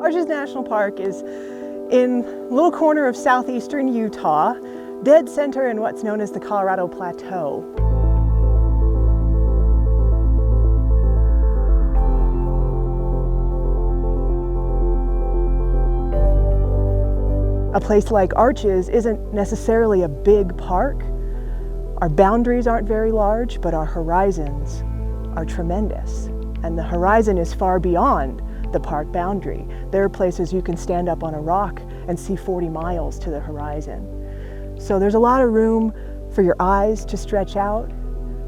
Arches National Park is in a little corner of southeastern Utah, dead center in what's known as the Colorado Plateau. A place like Arches isn't necessarily a big park. Our boundaries aren't very large, but our horizons are tremendous. And the horizon is far beyond the park boundary. There are places you can stand up on a rock and see 40 miles to the horizon. So there's a lot of room for your eyes to stretch out,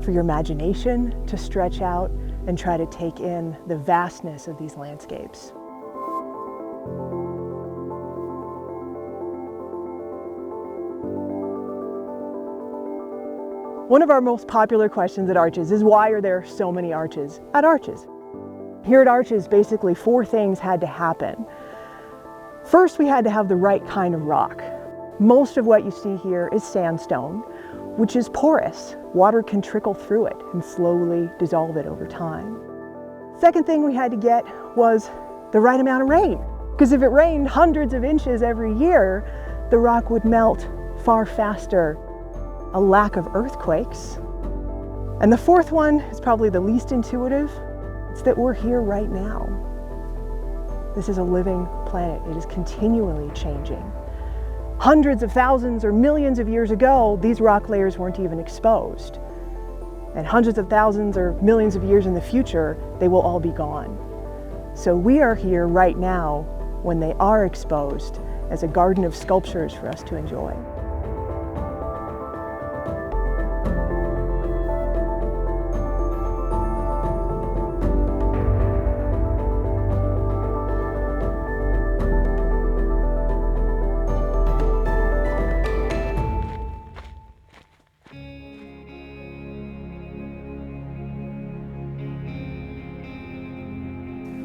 for your imagination to stretch out, and try to take in the vastness of these landscapes. One of our most popular questions at Arches is, why are there so many arches at Arches? Here at Arches, basically 4 things had to happen. First, we had to have the right kind of rock. Most of what you see here is sandstone, which is porous. Water can trickle through it and slowly dissolve it over time. Second thing we had to get was the right amount of rain, because if it rained hundreds of inches every year, the rock would melt far faster. A lack of earthquakes. And the fourth one is probably the least intuitive. It's that we're here right now. This is a living planet. It is continually changing. Hundreds of thousands or millions of years ago, these rock layers weren't even exposed. And hundreds of thousands or millions of years in the future, they will all be gone. So we are here right now when they are exposed as a garden of sculptures for us to enjoy.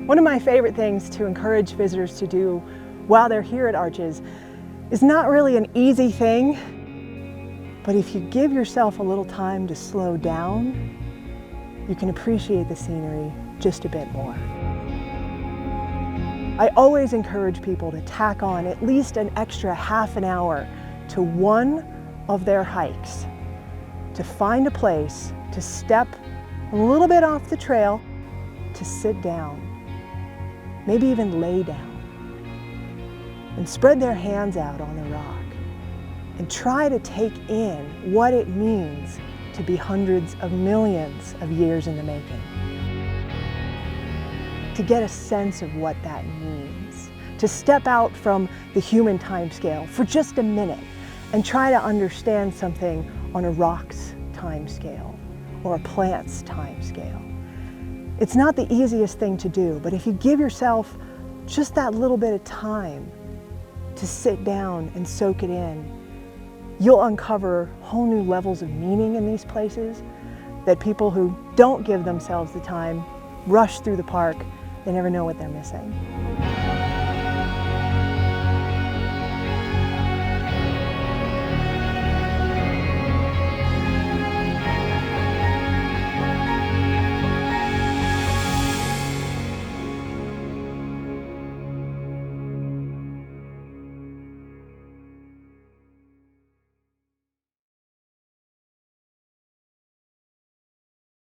One of my favorite things to encourage visitors to do while they're here at Arches is not really an easy thing, but if you give yourself a little time to slow down, you can appreciate the scenery just a bit more. I always encourage people to tack on at least an extra half an hour to one of their hikes, to find a place to step a little bit off the trail, to sit down, maybe even lay down, and spread their hands out on the rock and try to take in what it means to be hundreds of millions of years in the making. To get a sense of what that means, to step out from the human timescale for just a minute and try to understand something on a rock's timescale or a plant's timescale. It's not the easiest thing to do, but if you give yourself just that little bit of time to sit down and soak it in, you'll uncover whole new levels of meaning in these places that people who don't give themselves the time rush through the park. They never know what they're missing.